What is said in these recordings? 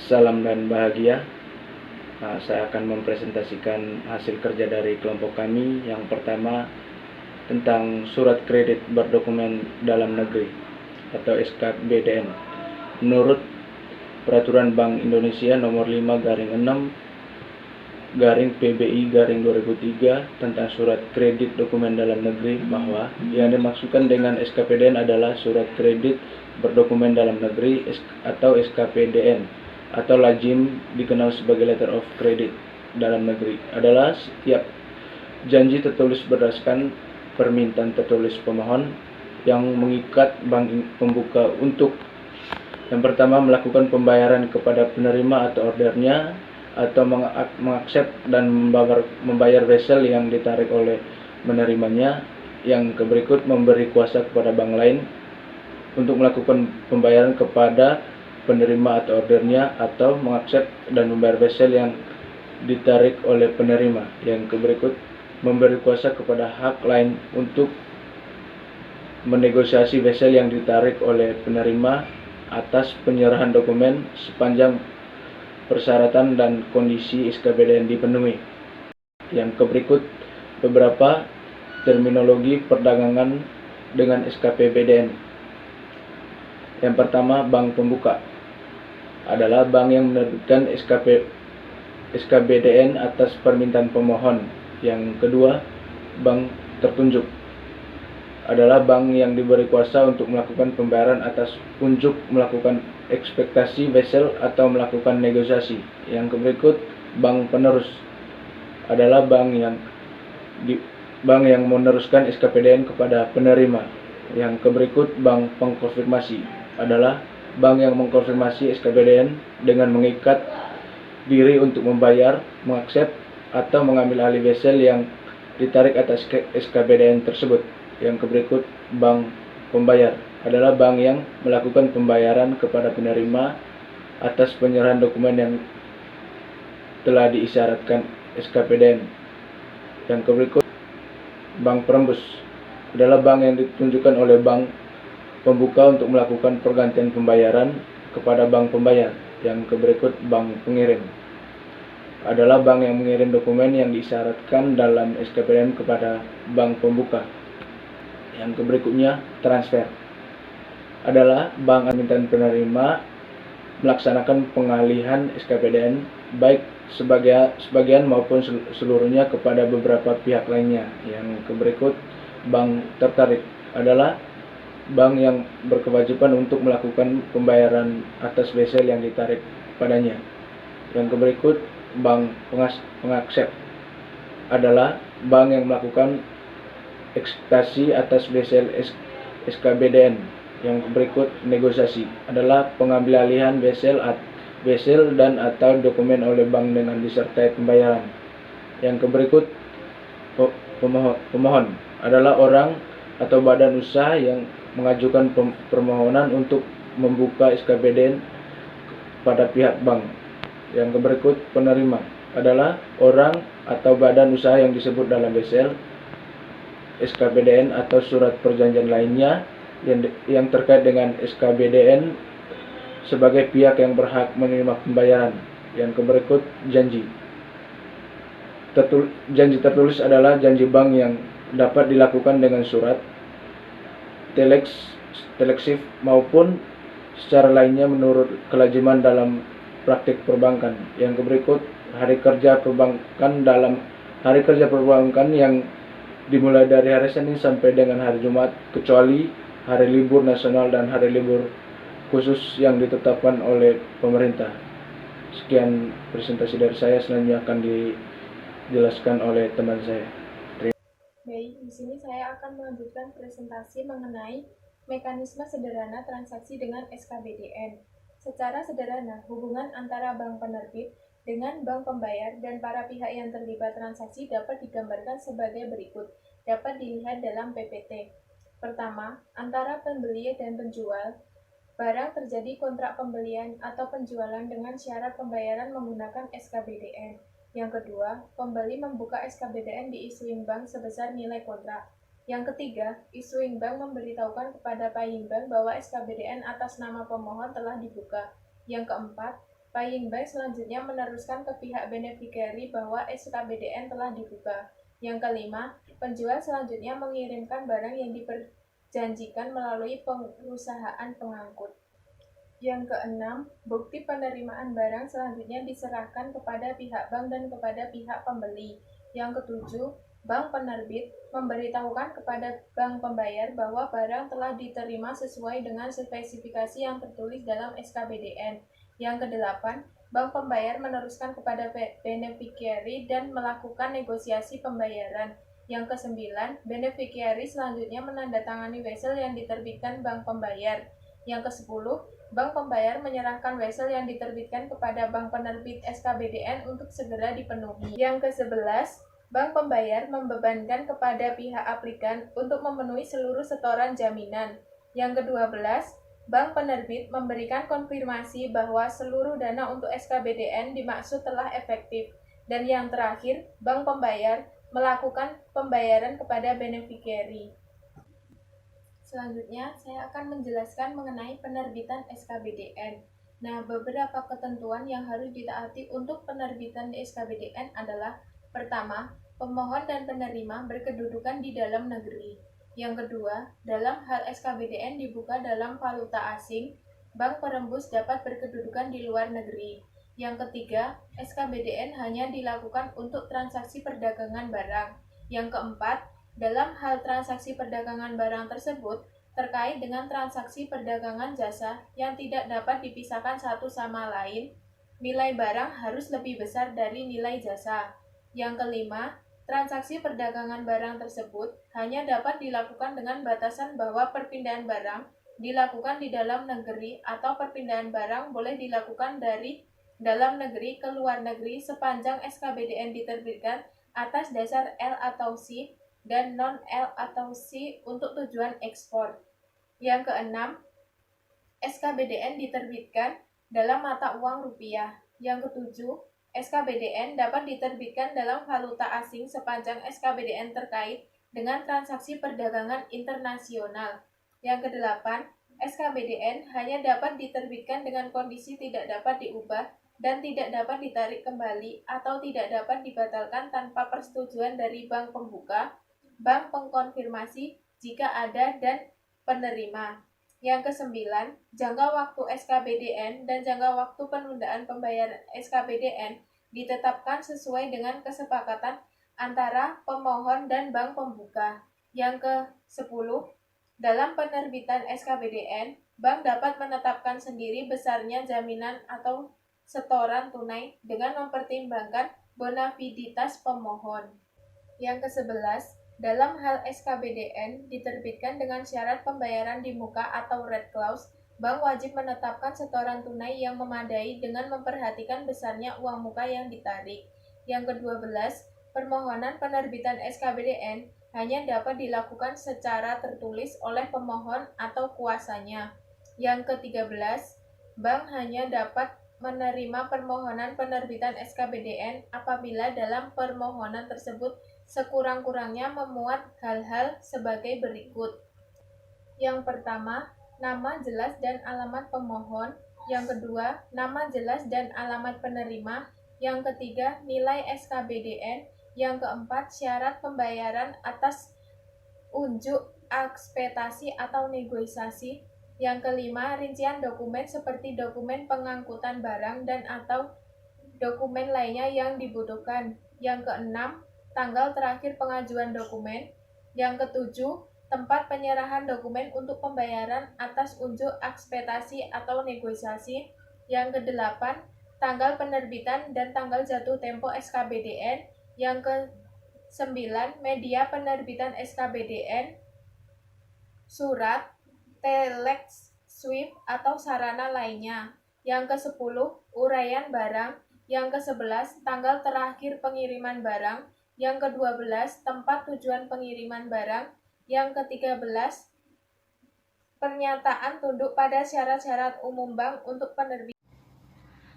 Salam dan bahagia. Saya akan mempresentasikan hasil kerja dari kelompok kami. Yang pertama tentang surat kredit berdokumen dalam negeri atau SKBDN. Menurut Peraturan Bank Indonesia Nomor 5/PBI/2003 tentang surat kredit dokumen dalam negeri, bahwa yang dimaksudkan dengan SKPDN adalah surat kredit berdokumen dalam negeri atau SKPDN, atau lazim dikenal sebagai letter of credit dalam negeri, adalah setiap janji tertulis berdasarkan permintaan tertulis pemohon yang mengikat bank pembuka untuk yang pertama melakukan pembayaran kepada penerima atau ordernya, atau mengaksep dan membayar wesel yang ditarik oleh menerimanya. Yang berikut memberi kuasa kepada bank lain untuk melakukan pembayaran kepada penerima atau ordernya, atau mengaksep dan membayar wesel yang ditarik oleh penerima. Yang berikut memberi kuasa kepada hak lain untuk menegosiasi wesel yang ditarik oleh penerima atas penyerahan dokumen sepanjang persyaratan dan kondisi SKBDN dipenuhi. Yang berikut beberapa terminologi perdagangan dengan SKPBDN. Yang pertama, bank pembuka adalah bank yang menerbitkan SKBDN atas permintaan pemohon. Yang kedua, bank tertunjuk adalah bank yang diberi kuasa untuk melakukan pembayaran atas unjuk melakukan ekspektasi wesel atau melakukan negosiasi. Yang berikut, bank penerus adalah bank yang meneruskan SKPDN kepada penerima. Yang berikut, bank pengkonfirmasi adalah bank yang mengkonfirmasi SKPDN dengan mengikat diri untuk membayar, mengaksep, atau mengambil alih wesel yang ditarik atas SKBDN tersebut. Yang berikut, bank pembayar adalah bank yang melakukan pembayaran kepada penerima atas penyerahan dokumen yang telah diisyaratkan SKPDN. Yang berikut, bank perembus adalah bank yang ditunjukkan oleh bank pembuka untuk melakukan pergantian pembayaran kepada bank pembayar. Yang berikut, bank pengirim adalah bank yang mengirim dokumen yang disyaratkan dalam SKPDN kepada bank pembuka. Yang berikutnya, transfer adalah bank permintaan penerima melaksanakan pengalihan SKPDN baik sebagian maupun seluruhnya kepada beberapa pihak lainnya. Yang berikut, bank tertarik adalah bank yang berkewajiban untuk melakukan pembayaran atas wesel yang ditarik padanya. Yang berikut, bank pengaksep adalah bank yang melakukan ekspektasi atas wesel SKBDN. Yang berikut, negosiasi adalah pengambil alihan wesel dan atau dokumen oleh bank dengan disertai pembayaran. Yang berikut, pemohon adalah orang atau badan usaha yang mengajukan permohonan untuk membuka SKBDN pada pihak bank. Yang berikut, penerima adalah orang atau badan usaha yang disebut dalam wesel SKBDN atau surat perjanjian lainnya yang terkait dengan SKBDN sebagai pihak yang berhak menerima pembayaran. Yang berikut, janji. Janji tertulis adalah janji bank yang dapat dilakukan dengan surat, teleksif maupun secara lainnya menurut kelaziman dalam praktik perbankan. Yang berikut, hari kerja perbankan yang dimulai dari hari Senin sampai dengan hari Jumat, kecuali hari libur nasional dan hari libur khusus yang ditetapkan oleh pemerintah. Sekian presentasi dari saya, selanjutnya akan dijelaskan oleh teman saya. Baik, di sini saya akan melanjutkan presentasi mengenai mekanisme sederhana transaksi dengan SKBDN. Secara sederhana, hubungan antara bank penerbit dengan bank pembayar dan para pihak yang terlibat transaksi dapat digambarkan sebagai berikut. Dapat dilihat dalam PPT. Pertama, antara pembeli dan penjual, barang terjadi kontrak pembelian atau penjualan dengan syarat pembayaran menggunakan SKBDN. Yang kedua, pembeli membuka SKBDN di issuing bank sebesar nilai kontrak. Yang ketiga, issuing bank memberitahukan kepada paying bank bahwa SKBDN atas nama pemohon telah dibuka. Yang keempat, paying bank selanjutnya meneruskan ke pihak beneficiary bahwa SKBDN telah dibuka. Yang kelima, penjual selanjutnya mengirimkan barang yang diperjanjikan melalui perusahaan pengangkut. Yang keenam, bukti penerimaan barang selanjutnya diserahkan kepada pihak bank dan kepada pihak pembeli. Yang ketujuh, bank penerbit memberitahukan kepada bank pembayar bahwa barang telah diterima sesuai dengan spesifikasi yang tertulis dalam SKBDN. Yang kedelapan, bank pembayar meneruskan kepada beneficiary dan melakukan negosiasi pembayaran. Yang kesembilan, beneficiary selanjutnya menandatangani wesel yang diterbitkan bank pembayar. Yang kesepuluh, bank pembayar menyerahkan wesel yang diterbitkan kepada bank penerbit SKBDN untuk segera dipenuhi. Yang ke-11, bank pembayar membebankan kepada pihak aplikan untuk memenuhi seluruh setoran jaminan. Yang ke-12, bank penerbit memberikan konfirmasi bahwa seluruh dana untuk SKBDN dimaksud telah efektif. Dan yang terakhir, bank pembayar melakukan pembayaran kepada beneficiary. Selanjutnya, saya akan menjelaskan mengenai penerbitan SKBDN. Nah, beberapa ketentuan yang harus ditaati untuk penerbitan di SKBDN adalah: pertama, pemohon dan penerima berkedudukan di dalam negeri. Yang kedua, dalam hal SKBDN dibuka dalam valuta asing, bank perembus dapat berkedudukan di luar negeri. Yang ketiga, SKBDN hanya dilakukan untuk transaksi perdagangan barang. Yang keempat, dalam hal transaksi perdagangan barang tersebut, terkait dengan transaksi perdagangan jasa yang tidak dapat dipisahkan satu sama lain, nilai barang harus lebih besar dari nilai jasa. Yang kelima, transaksi perdagangan barang tersebut hanya dapat dilakukan dengan batasan bahwa perpindahan barang dilakukan di dalam negeri atau perpindahan barang boleh dilakukan dari dalam negeri ke luar negeri sepanjang SKBDN diterbitkan atas dasar L atau C dan non-L atau C untuk tujuan ekspor. Yang keenam, SKBDN diterbitkan dalam mata uang rupiah. Yang ketujuh, SKBDN dapat diterbitkan dalam valuta asing sepanjang SKBDN terkait dengan transaksi perdagangan internasional. Yang kedelapan, SKBDN hanya dapat diterbitkan dengan kondisi tidak dapat diubah dan tidak dapat ditarik kembali atau tidak dapat dibatalkan tanpa persetujuan dari bank pembuka, bank pengkonfirmasi jika ada, dan penerima. Yang kesembilan, jangka waktu SKBDN dan jangka waktu penundaan pembayaran SKBDN ditetapkan sesuai dengan kesepakatan antara pemohon dan bank pembuka. Yang ke-10, dalam penerbitan SKBDN, bank dapat menetapkan sendiri besarnya jaminan atau setoran tunai dengan mempertimbangkan bonafiditas pemohon. Yang ke-11, dalam hal SKBDN diterbitkan dengan syarat pembayaran di muka atau red clause, bank wajib menetapkan setoran tunai yang memadai dengan memperhatikan besarnya uang muka yang ditarik. Yang ke-12, permohonan penerbitan SKBDN hanya dapat dilakukan secara tertulis oleh pemohon atau kuasanya. Yang ke-13, bank hanya dapat menerima permohonan penerbitan SKBDN apabila dalam permohonan tersebut sekurang-kurangnya memuat hal-hal sebagai berikut. Yang pertama, nama jelas dan alamat pemohon. Yang kedua, nama jelas dan alamat penerima. Yang ketiga, nilai SKBDN. Yang keempat, syarat pembayaran atas unjuk ekspektasi atau negosiasi. Yang kelima, rincian dokumen seperti dokumen pengangkutan barang dan atau dokumen lainnya yang dibutuhkan. Yang keenam, tanggal terakhir pengajuan dokumen. Yang ketujuh, tempat penyerahan dokumen untuk pembayaran atas unjuk ekspektasi atau negosiasi. Yang kedelapan, tanggal penerbitan dan tanggal jatuh tempo SKBDN. Yang ke-9, media penerbitan SKBDN, surat, telex, swift, atau sarana lainnya. Yang ke-10, uraian barang. Yang ke-11, tanggal terakhir pengiriman barang. Yang ke-12, tempat tujuan pengiriman barang. Yang ke-13, pernyataan tunduk pada syarat-syarat umum bank untuk penerbit.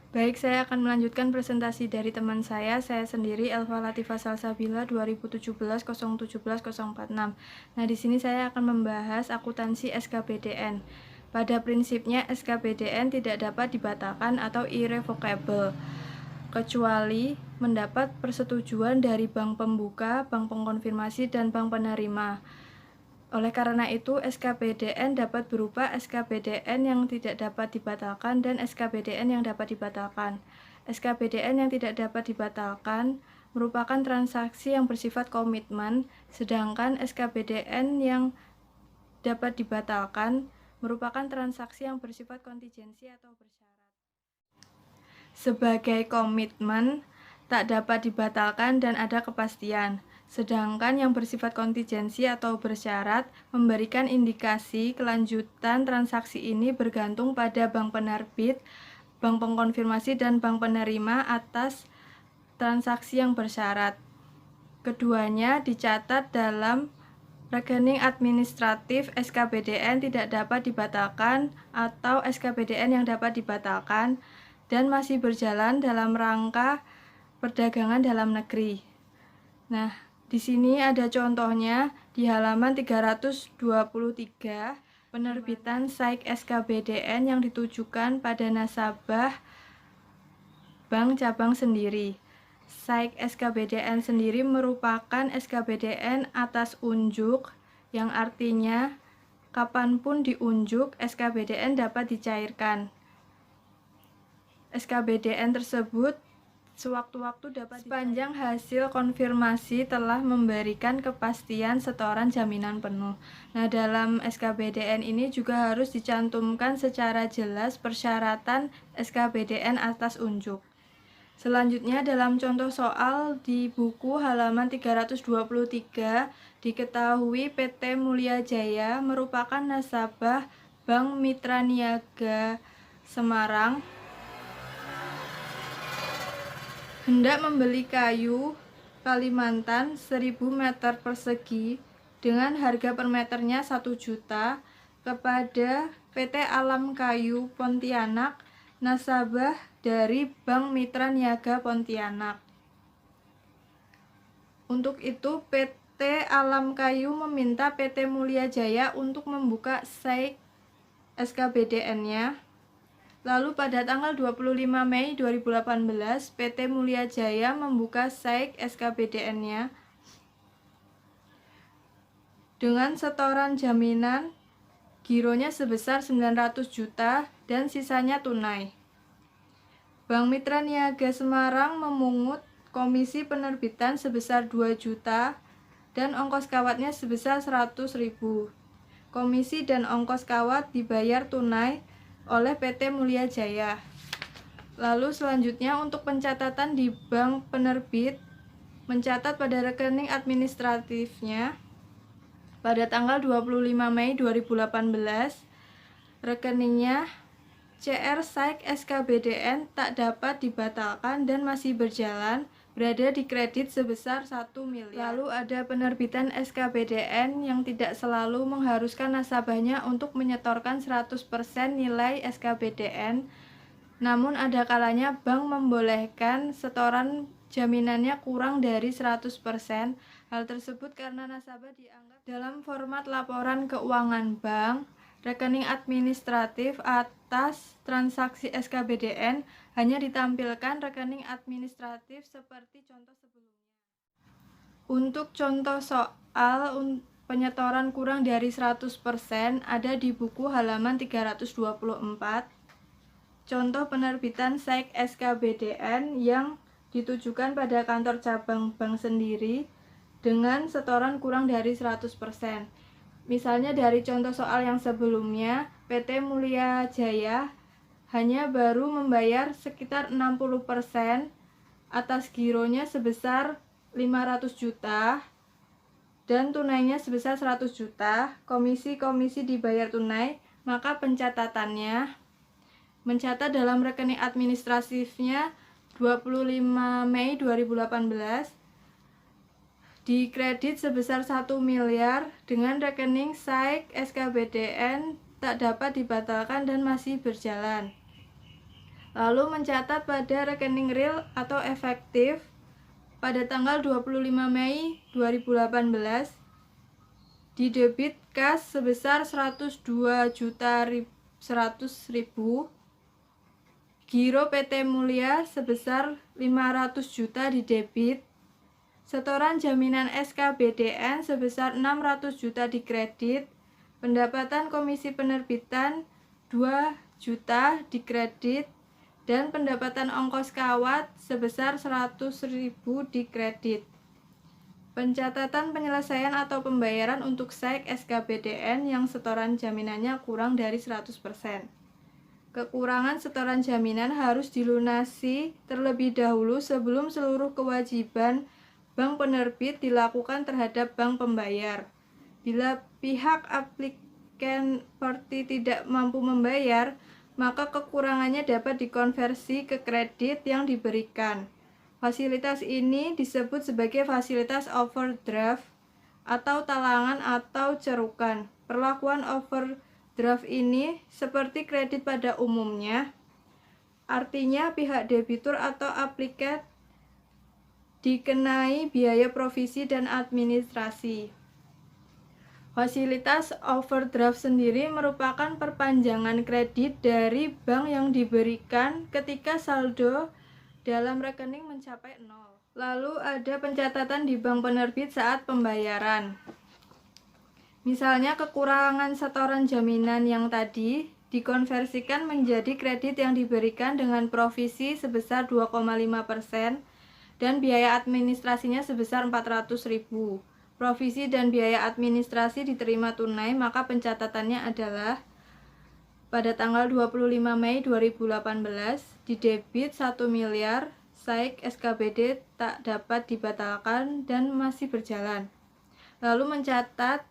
Baik, saya akan melanjutkan presentasi dari teman saya sendiri Elva Latifah Salsabila 2017-017-046. Nah, di sini saya akan membahas akuntansi SKBDN. Pada prinsipnya, SKBDN tidak dapat dibatalkan atau irrevocable, kecuali mendapat persetujuan dari bank pembuka, bank pengkonfirmasi, dan bank penerima. Oleh karena itu, SKBDN dapat berupa SKBDN yang tidak dapat dibatalkan dan SKBDN yang dapat dibatalkan. SKBDN yang tidak dapat dibatalkan merupakan transaksi yang bersifat komitmen, sedangkan SKBDN yang dapat dibatalkan merupakan transaksi yang bersifat kontingensi atau bersyarat. Sebagai komitmen, tak dapat dibatalkan dan ada kepastian. Sedangkan yang bersifat kontingensi atau bersyarat memberikan indikasi kelanjutan transaksi ini bergantung pada bank penerbit, bank pengkonfirmasi, dan bank penerima atas transaksi yang bersyarat. Keduanya dicatat dalam rekening administratif SKBDN tidak dapat dibatalkan atau SKBDN yang dapat dibatalkan dan masih berjalan dalam rangka perdagangan dalam negeri. Nah, di sini ada contohnya di halaman 323, penerbitan SAIK SKBDN yang ditujukan pada nasabah bank cabang sendiri. SAIK SKBDN sendiri merupakan SKBDN atas unjuk, yang artinya kapanpun diunjuk, SKBDN dapat dicairkan. SKBDN tersebut sewaktu-waktu dapat sepanjang hasil konfirmasi telah memberikan kepastian setoran jaminan penuh. Nah, dalam SKBDN ini juga harus dicantumkan secara jelas persyaratan SKBDN atas unjuk. Selanjutnya dalam contoh soal di buku halaman 323 diketahui PT Mulia Jaya merupakan nasabah Bank Mitra Niaga Semarang hendak membeli kayu Kalimantan 1000 meter persegi dengan harga per meternya 1 juta kepada PT Alam Kayu Pontianak, nasabah dari Bank Mitra Niaga Pontianak. Untuk itu, PT Alam Kayu meminta PT Mulia Jaya untuk membuka SAIK SKBDN-nya. Lalu pada tanggal 25 Mei 2018, PT Mulia Jaya membuka SAIK SKBDN-nya dengan setoran jaminan gironya sebesar 900 juta dan sisanya tunai. Bank Mitra Niaga Semarang memungut komisi penerbitan sebesar 2 juta dan ongkos kawatnya sebesar 100.000. Komisi dan ongkos kawat dibayar tunai oleh PT Mulia Jaya. Lalu selanjutnya untuk pencatatan di bank penerbit, mencatat pada rekening administratifnya pada tanggal 25 Mei 2018, rekeningnya CR SAIK SKBDN tak dapat dibatalkan dan masih berjalan, berada di kredit sebesar 1 miliar. Lalu ada penerbitan SKBDN yang tidak selalu mengharuskan nasabahnya untuk menyetorkan 100% nilai SKBDN, namun ada kalanya bank membolehkan setoran jaminannya kurang dari 100%. Hal tersebut karena nasabah dianggap dalam format laporan keuangan bank, rekening administratif atas transaksi SKBDN hanya ditampilkan rekening administratif seperti contoh sebelumnya. Untuk contoh soal penyetoran kurang dari 100% ada di buku halaman 324. Contoh penerbitan SAIK SKBDN yang ditujukan pada kantor cabang bank sendiri dengan setoran kurang dari 100%. Misalnya dari contoh soal yang sebelumnya, PT Mulia Jaya hanya baru membayar sekitar 60% atas gironya sebesar 500 juta dan tunainya sebesar 100 juta, komisi dibayar tunai, maka pencatatannya mencatat dalam rekening administratifnya 25 Mei 2018 di kredit sebesar 1 miliar dengan rekening SAIK SKBDN tak dapat dibatalkan dan masih berjalan. Lalu mencatat pada rekening real atau efektif pada tanggal 25 Mei 2018 di debit kas sebesar 102.100.000, giro PT Mulia sebesar 500 juta di debit, setoran jaminan SKBDN sebesar 600 juta di kredit, pendapatan komisi penerbitan 2 juta di kredit, dan pendapatan ongkos kawat sebesar 100.000 di kredit. Pencatatan penyelesaian atau pembayaran untuk SAIK SKBDN yang setoran jaminannya kurang dari 100%. Kekurangan setoran jaminan harus dilunasi terlebih dahulu sebelum seluruh kewajiban bank penerbit dilakukan terhadap bank pembayar. Bila pihak aplikan party tidak mampu membayar, maka kekurangannya dapat dikonversi ke kredit yang diberikan. Fasilitas ini disebut sebagai fasilitas overdraft atau talangan atau cerukan. Perlakuan overdraft ini seperti kredit pada umumnya, artinya pihak debitur atau aplikat dikenai biaya provisi dan administrasi. Fasilitas overdraft sendiri merupakan perpanjangan kredit dari bank yang diberikan ketika saldo dalam rekening mencapai 0. Lalu ada pencatatan di bank penerbit saat pembayaran. Misalnya kekurangan setoran jaminan yang tadi dikonversikan menjadi kredit yang diberikan dengan provisi sebesar 2,5% dan biaya administrasinya sebesar 400.000. Provisi dan biaya administrasi diterima tunai, maka pencatatannya adalah pada tanggal 25 Mei 2018 di debit 1 miliar, SAIK SKBD tak dapat dibatalkan dan masih berjalan. Lalu mencatat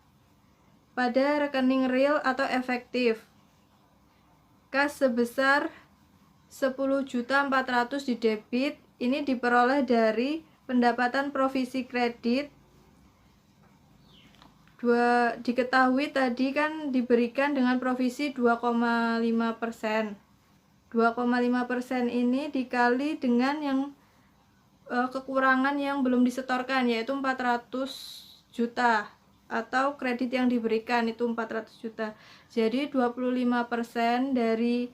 pada rekening real atau efektif kas sebesar 10.400.000 di debit. Ini diperoleh dari pendapatan provisi kredit. Diketahui tadi kan diberikan dengan provisi 2,5%. 2,5% ini dikali dengan yang kekurangan yang belum disetorkan, yaitu 400 juta, atau kredit yang diberikan itu 400 juta. Jadi 25% dari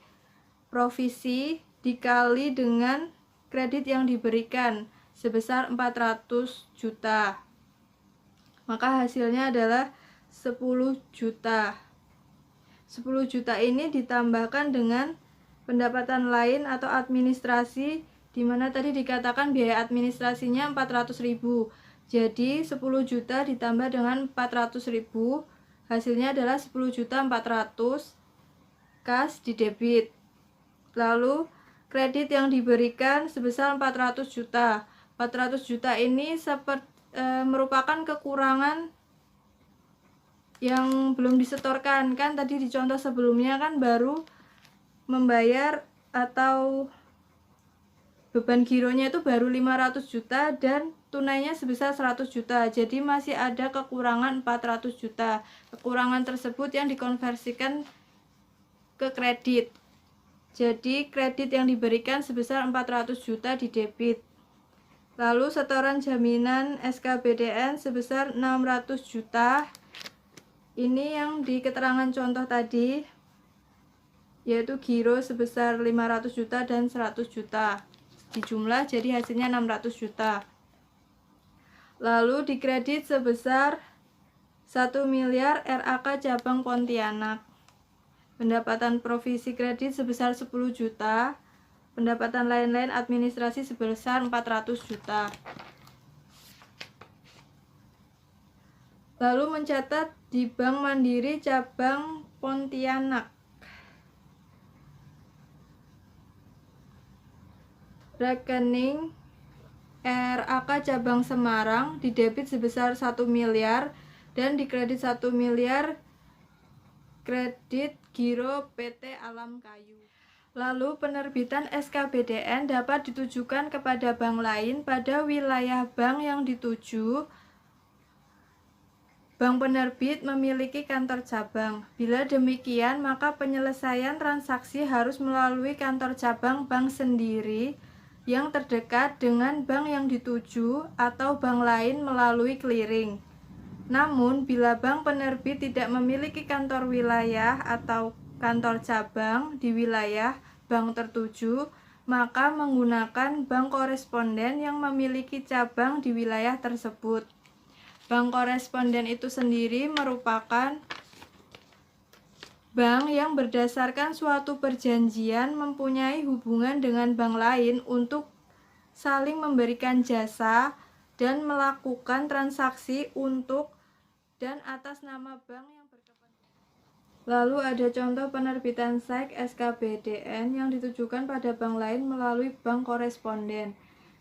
provisi dikali dengan kredit yang diberikan sebesar 400 juta. Maka hasilnya adalah 10 juta. 10 juta ini ditambahkan dengan pendapatan lain atau administrasi, di mana tadi dikatakan biaya administrasinya 400.000. Jadi 10 juta ditambah dengan 400.000, hasilnya adalah 10.400.000 kas di debit. Lalu kredit yang diberikan sebesar 400 juta. 400 juta ini merupakan kekurangan yang belum disetorkan. Kan tadi di contoh sebelumnya kan baru membayar atau beban gironya itu baru 500 juta dan tunainya sebesar 100 juta. Jadi masih ada kekurangan 400 juta. Kekurangan tersebut yang dikonversikan ke kredit. Jadi kredit yang diberikan sebesar 400 juta di debit. Lalu setoran jaminan SKBDN sebesar 600 juta. Ini yang di keterangan contoh tadi, yaitu giro sebesar 500 juta dan 100 juta. Dijumlah jadi hasilnya 600 juta. Lalu dikredit sebesar 1 miliar RAK cabang Pontianak. Pendapatan provisi kredit sebesar 10 juta. Pendapatan lain-lain administrasi sebesar 400 juta. Lalu mencatat di Bank Mandiri cabang Pontianak. Rekening RAK cabang Semarang didebit sebesar 1 miliar dan dikredit 1 miliar kredit giro PT Alam Kayu. Lalu penerbitan SKBDN dapat ditujukan kepada bank lain pada wilayah bank yang dituju bank penerbit memiliki kantor cabang. Bila demikian, maka penyelesaian transaksi harus melalui kantor cabang bank sendiri yang terdekat dengan bank yang dituju atau bank lain melalui clearing. Namun, bila bank penerbit tidak memiliki kantor wilayah atau kantor cabang di wilayah bank tertuju, maka menggunakan bank koresponden yang memiliki cabang di wilayah tersebut. Bank koresponden itu sendiri merupakan bank yang berdasarkan suatu perjanjian mempunyai hubungan dengan bank lain untuk saling memberikan jasa dan melakukan transaksi untuk dan atas nama bank yang berkepentingan. Lalu ada contoh penerbitan SEC SKBDN yang ditujukan pada bank lain melalui bank koresponden.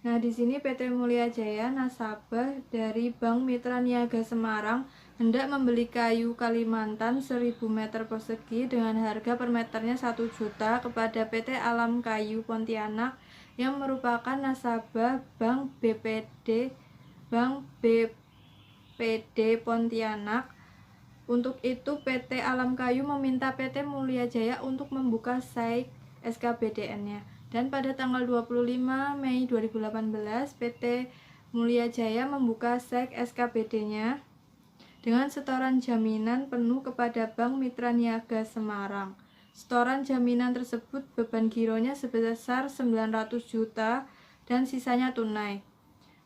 Nah, di sini PT Mulia Jaya nasabah dari Bank Mitra Niaga Semarang hendak membeli kayu Kalimantan 1000 meter persegi dengan harga per meternya 1 juta kepada PT Alam Kayu Pontianak yang merupakan nasabah Bank BPD Pontianak. Untuk itu PT Alam Kayu meminta PT Mulia Jaya untuk membuka SEC SKBDN-nya. Dan pada tanggal 25 Mei 2018, PT Mulia Jaya membuka SEC SKBD-nya dengan setoran jaminan penuh kepada Bank Mitra Niaga Semarang. Setoran jaminan tersebut beban gironya sebesar 900 juta dan sisanya tunai.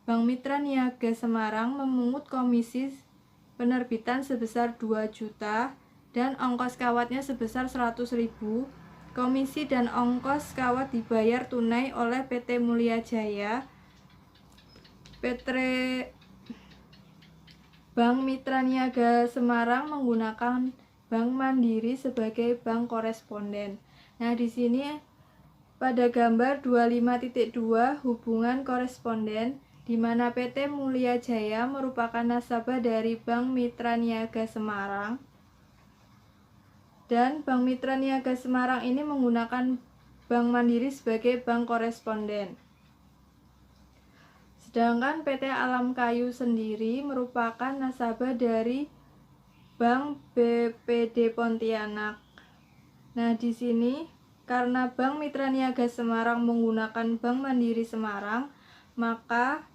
Bank Mitra Niaga Semarang memungut komisi penerbitan sebesar 2 juta dan ongkos kawatnya sebesar 100.000. Komisi dan ongkos kawat dibayar tunai oleh PT Mulia Jaya. Bank Mitra Niaga Semarang menggunakan Bank Mandiri sebagai bank koresponden. Nah, di sini pada gambar 25.2 hubungan koresponden di mana PT Mulia Jaya merupakan nasabah dari Bank Mitra Niaga Semarang. Dan Bank Mitra Niaga Semarang ini menggunakan Bank Mandiri sebagai bank koresponden. Sedangkan PT Alam Kayu sendiri merupakan nasabah dari Bank BPD Pontianak. Nah, di sini karena Bank Mitra Niaga Semarang menggunakan Bank Mandiri Semarang, maka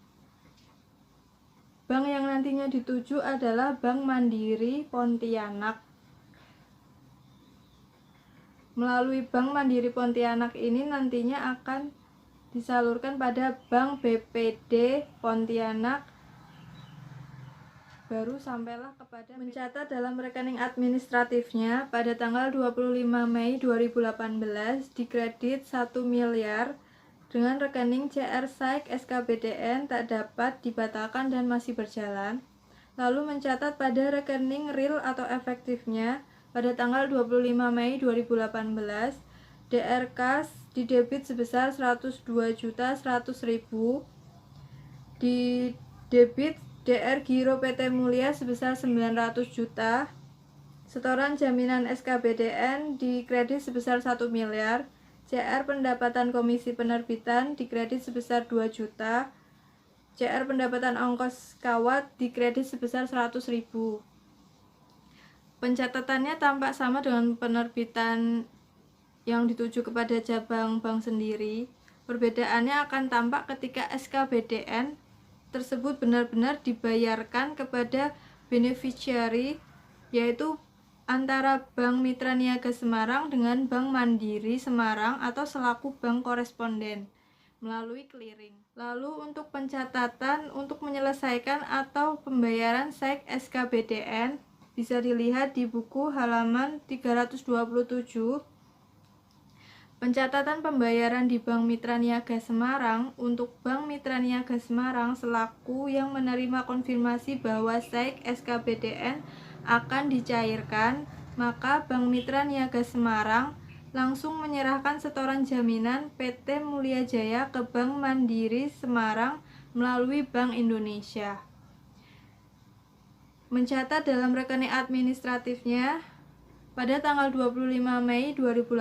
bank yang nantinya dituju adalah Bank Mandiri Pontianak. Melalui Bank Mandiri Pontianak ini nantinya akan disalurkan pada Bank BPD Pontianak, baru sampailah kepada mencatat dalam rekening administratifnya pada tanggal 25 Mei 2018 dikredit 1 miliar dengan rekening CR SEC SKBDN tak dapat dibatalkan dan masih berjalan. Lalu mencatat pada rekening real atau efektifnya pada tanggal 25 Mei 2018, DR kas didebit sebesar 102.100.000, di debit DR Giro PT Mulia sebesar 900 juta, setoran jaminan SKBDN dikredit sebesar 1 miliar, CR pendapatan komisi penerbitan dikredit sebesar 2 juta, CR pendapatan ongkos kawat dikredit sebesar 100.000. Pencatatannya tampak sama dengan penerbitan yang dituju kepada cabang bank sendiri. Perbedaannya akan tampak ketika SKBDN tersebut benar-benar dibayarkan kepada beneficiary, yaitu antara Bank Mitra Niaga Semarang dengan Bank Mandiri Semarang atau selaku bank koresponden melalui clearing. Lalu untuk pencatatan untuk menyelesaikan atau pembayaran SEC SKBDN bisa dilihat di buku halaman 327. Pencatatan pembayaran di Bank Mitra Niaga Semarang untuk Bank Mitra Niaga Semarang selaku yang menerima konfirmasi bahwa SEC SKBDN akan dicairkan, maka Bank Mitra Niaga Semarang langsung menyerahkan setoran jaminan PT Mulia Jaya ke Bank Mandiri Semarang melalui Bank Indonesia. Mencatat dalam rekening administratifnya pada tanggal 25 Mei 2018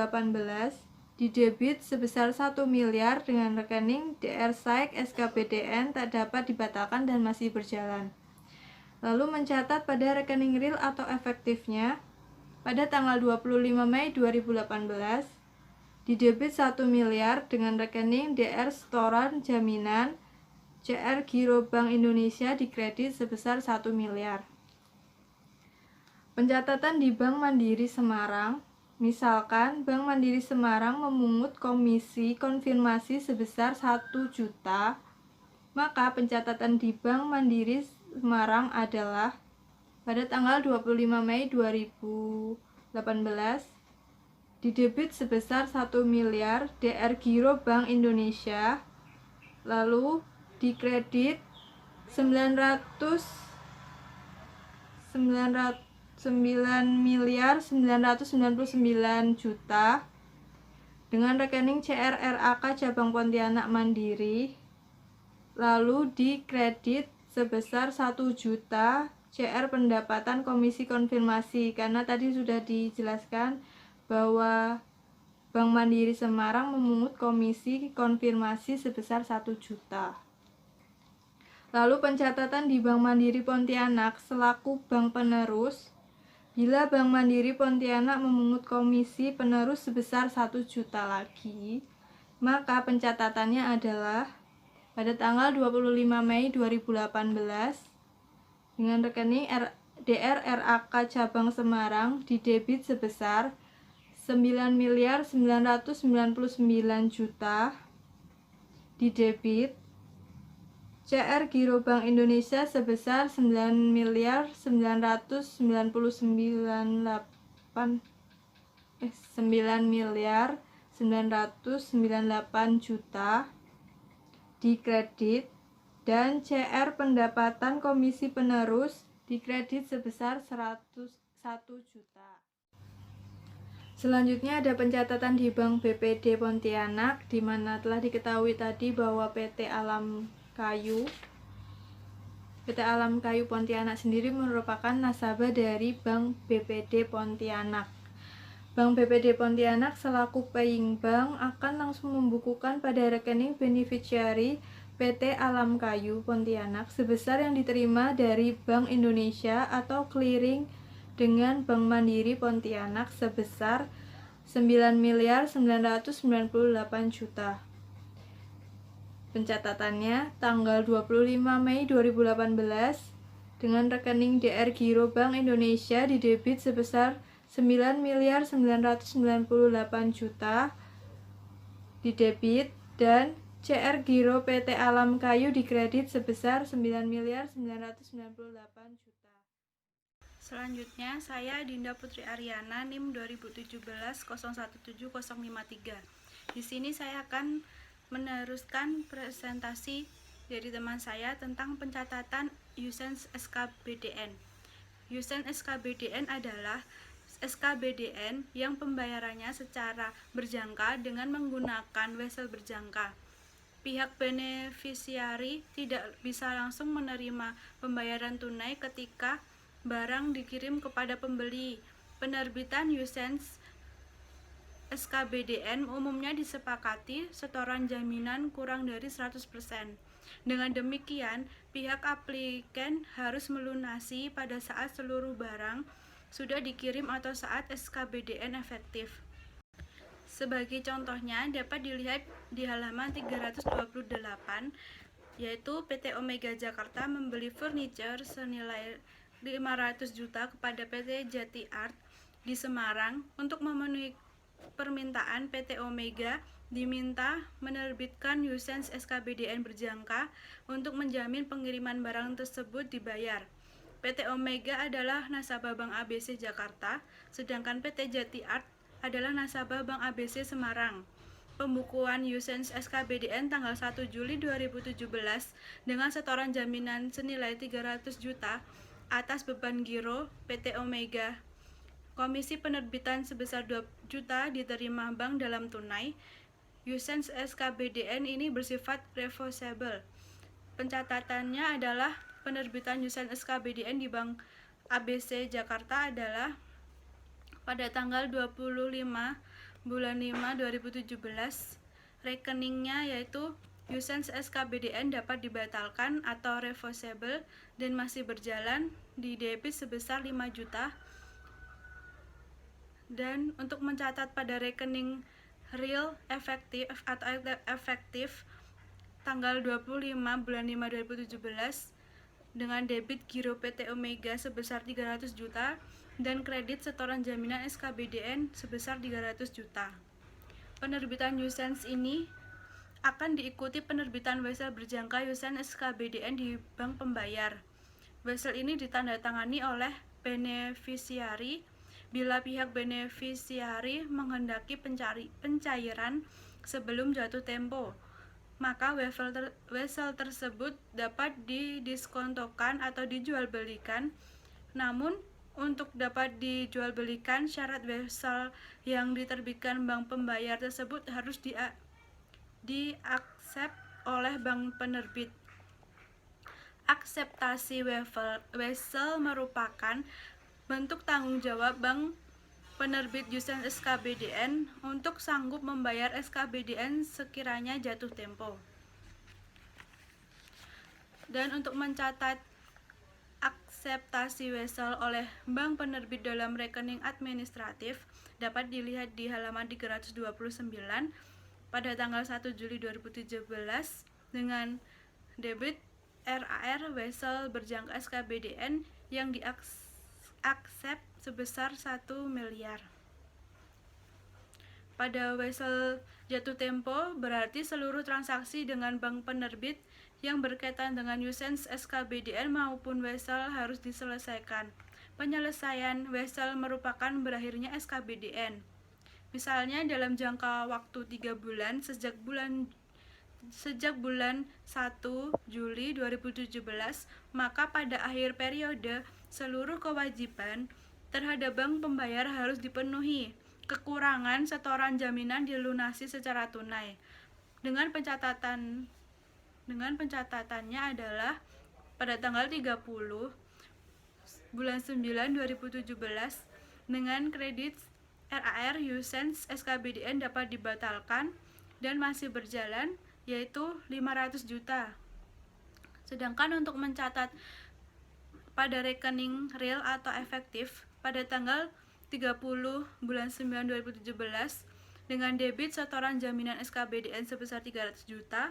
didebit sebesar 1 miliar dengan rekening DR SEC SKBDN tak dapat dibatalkan dan masih berjalan. lalu mencatat pada rekening real atau efektifnya pada tanggal 25 Mei 2018 didebit 1 miliar dengan rekening DR Setoran Jaminan CR Giro Bank Indonesia dikredit sebesar 1 miliar. Pencatatan di Bank Mandiri Semarang, misalkan Bank Mandiri Semarang memungut komisi konfirmasi sebesar 1 juta, maka pencatatan di Bank Mandiri Semarang adalah pada tanggal 25 Mei 2018 didebit sebesar 1 miliar DR Giro Bank Indonesia, lalu dikredit 9 miliar 999 juta dengan rekening CRRAK cabang Pontianak Mandiri, lalu dikredit sebesar 1 juta CR pendapatan komisi konfirmasi, karena tadi sudah dijelaskan bahwa Bank Mandiri Semarang memungut komisi konfirmasi sebesar 1 juta. Lalu pencatatan di Bank Mandiri Pontianak selaku bank penerus, bila Bank Mandiri Pontianak memungut komisi penerus sebesar 1 juta lagi, maka pencatatannya adalah pada tanggal 25 Mei 2018 dengan rekening DR RAK cabang Semarang didebit sebesar 9 miliar 999 juta, didebit CR Giro Bank Indonesia sebesar 9 miliar 998 juta dikredit, dan CR pendapatan komisi penerus dikredit sebesar 101 juta. Selanjutnya ada pencatatan di Bank BPD Pontianak, di mana telah diketahui tadi bahwa PT Alam Kayu Pontianak sendiri merupakan nasabah dari Bank BPD Pontianak. Bank BPD Pontianak selaku paying bank akan langsung membukukan pada rekening beneficiary PT Alam Kayu Pontianak sebesar yang diterima dari Bank Indonesia atau clearing dengan Bank Mandiri Pontianak sebesar 9 miliar 998 juta. Pencatatannya tanggal 25 Mei 2018 dengan rekening DR Giro Bank Indonesia didebit sebesar 9 miliar 998 juta didebit, dan CR Giro PT Alam Kayu dikredit sebesar 9 miliar 998 juta. Selanjutnya, saya Dinda Putri Aryana, NIM 2017017053. Di sini saya akan meneruskan presentasi dari teman saya tentang pencatatan Usens SKBDN. Usens SKBDN adalah SKBDN yang pembayarannya secara berjangka dengan menggunakan wesel berjangka. Pihak beneficiari tidak bisa langsung menerima pembayaran tunai ketika barang dikirim kepada pembeli. Penerbitan Usens SKBDN umumnya disepakati setoran jaminan kurang dari 100%. Dengan demikian, pihak aplikan harus melunasi pada saat seluruh barang sudah dikirim atau saat SKBDN efektif. Sebagai contohnya dapat dilihat di halaman 328, yaitu PT Omega Jakarta membeli furniture senilai 500 juta kepada PT Jati Art di Semarang. Untuk memenuhi permintaan, PT Omega diminta menerbitkan Usens SKBDN berjangka untuk menjamin pengiriman barang tersebut dibayar. PT Omega adalah nasabah Bank ABC Jakarta, sedangkan PT Jati Art adalah nasabah Bank ABC Semarang. Pembukuan Usens SKBDN tanggal 1 Juli 2017 dengan setoran jaminan senilai 300 juta atas beban giro PT Omega. Komisi penerbitan sebesar 2 juta diterima bank dalam tunai. Usens SKBDN ini bersifat reversible. Pencatatannya adalah penerbitan Usens SKBDN di Bank ABC Jakarta adalah pada tanggal 25 bulan 5 2017. Rekeningnya yaitu Usance SKBDN dapat dibatalkan atau reversible dan masih berjalan di debit sebesar 5 juta. Dan untuk mencatat pada rekening real efektif atau efektif tanggal 25 bulan 5 2017 dengan debit giro PT Omega sebesar 300 juta dan kredit setoran jaminan SKBDN sebesar 300 juta. Penerbitan usance ini akan diikuti penerbitan wesel berjangka usance SKBDN di bank pembayar. Wesel ini ditandatangani oleh beneficiari bila pihak beneficiari menghendaki pencairan sebelum jatuh tempo. Maka wesel tersebut dapat didiskontokan atau dijual belikan. Namun untuk dapat dijual belikan, syarat wesel yang diterbitkan bank pembayar tersebut harus diaksep oleh bank penerbit. Akseptasi wesel merupakan bentuk tanggung jawab bank penerbit usance SKBDN untuk sanggup membayar SKBDN sekiranya jatuh tempo. Dan untuk mencatat akseptasi wesel oleh bank penerbit dalam rekening administratif dapat dilihat di halaman 329 pada tanggal 1 Juli 2017 dengan debit RAR wesel berjangka SKBDN yang diaksep sebesar 1 miliar. Pada wesel jatuh tempo berarti seluruh transaksi dengan bank penerbit yang berkaitan dengan usance SKBDN maupun wesel harus diselesaikan. Penyelesaian wesel merupakan berakhirnya SKBDN. Misalnya dalam jangka waktu 3 bulan sejak bulan 1 Juli 2017, maka pada akhir periode seluruh kewajiban terhadap bank pembayar harus dipenuhi. Kekurangan setoran jaminan dilunasi secara tunai. Dengan pencatatannya adalah pada tanggal 30 bulan 9 2017 dengan kredit RAR usance SKBDN dapat dibatalkan dan masih berjalan yaitu 500 juta. Sedangkan untuk mencatat pada rekening real atau efektif pada tanggal 30 bulan 9 2017 dengan debit setoran jaminan SKBDN sebesar 300 juta,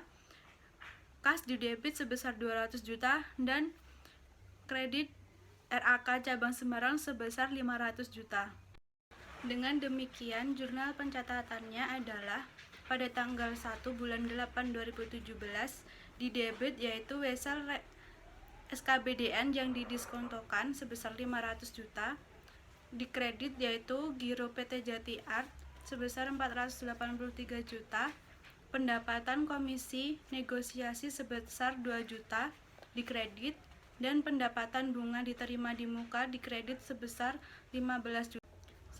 kas due debit sebesar 200 juta dan kredit RAK cabang Semarang sebesar 500 juta. Dengan demikian, jurnal pencatatannya adalah pada tanggal 1 bulan 8 2017 di debit yaitu wesel SKBDN yang didiskontokan sebesar 500 juta, di kredit yaitu giro PT Jati Art sebesar 483 juta, pendapatan komisi negosiasi sebesar 2 juta di kredit, dan pendapatan bunga diterima di muka di kredit sebesar 15 juta.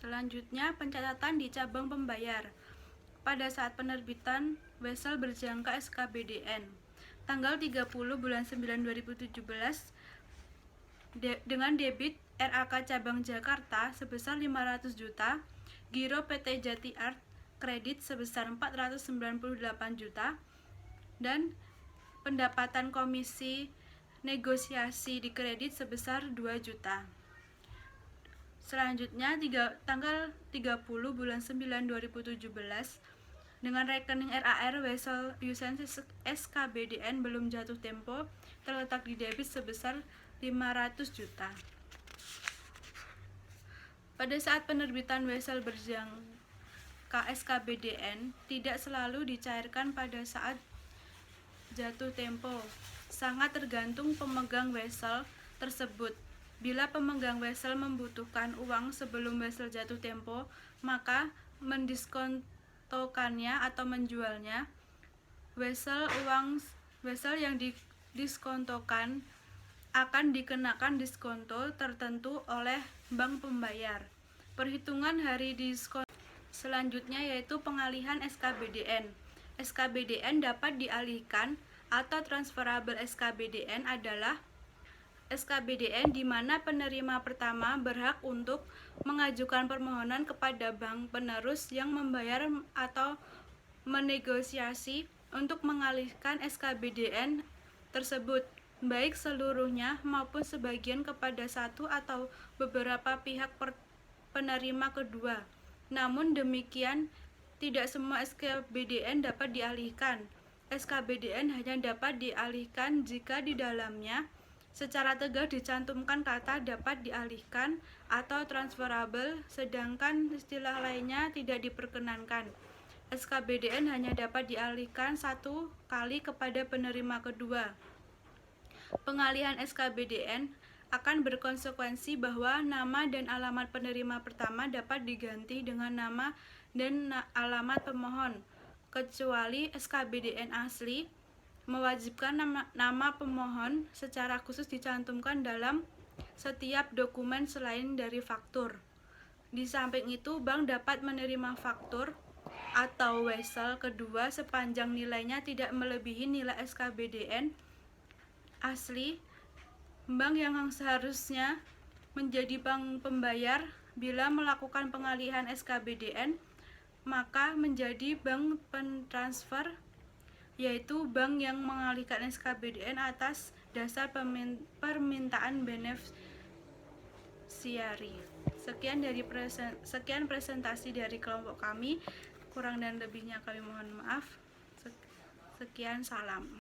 Selanjutnya, pencatatan di cabang pembayar. Pada saat penerbitan wesel berjangka SKBDN, tanggal 30 bulan 9 2017 dengan debit RAK cabang Jakarta sebesar 500 juta, giro PT Jati Art kredit sebesar 498 juta, dan pendapatan komisi negosiasi di kredit sebesar 2 juta. Selanjutnya, tanggal 30 bulan 9 2017 dengan rekening RAR wesel usance SKBDN belum jatuh tempo terletak di debit sebesar 500 juta. Pada saat penerbitan wesel berjangka SKBDN tidak selalu dicairkan pada saat jatuh tempo, sangat tergantung pemegang wesel tersebut. Bila pemegang wesel membutuhkan uang sebelum wesel jatuh tempo, maka mendiskontokannya atau menjualnya. Wesel yang didiskontokan akan dikenakan diskonto tertentu oleh bank pembayar. Perhitungan hari diskon selanjutnya yaitu pengalihan SKBDN. SKBDN dapat dialihkan atau transferable SKBDN adalah SKBDN di mana penerima pertama berhak untuk mengajukan permohonan kepada bank penerus yang membayar atau menegosiasi untuk mengalihkan SKBDN tersebut, baik seluruhnya maupun sebagian kepada satu atau beberapa pihak penerima kedua. Namun demikian, tidak semua SKBDN dapat dialihkan. SKBDN hanya dapat dialihkan jika di dalamnya secara tegas dicantumkan kata dapat dialihkan atau transferable, sedangkan istilah lainnya tidak diperkenankan. SKBDN hanya dapat dialihkan satu kali kepada penerima kedua. Pengalihan SKBDN akan berkonsekuensi bahwa nama dan alamat penerima pertama dapat diganti dengan nama dan alamat pemohon, kecuali SKBDN asli mewajibkan nama pemohon secara khusus dicantumkan dalam setiap dokumen selain dari faktur. Di samping itu, bank dapat menerima faktur atau wesel kedua sepanjang nilainya tidak melebihi nilai SKBDN asli. Bank yang seharusnya menjadi bank pembayar bila melakukan pengalihan SKBDN maka menjadi bank pentransfer, yaitu bank yang mengalihkan SKBDN atas dasar permintaan beneficiary. Sekian presentasi dari kelompok kami. Kurang dan lebihnya kami mohon maaf. Sekian, salam.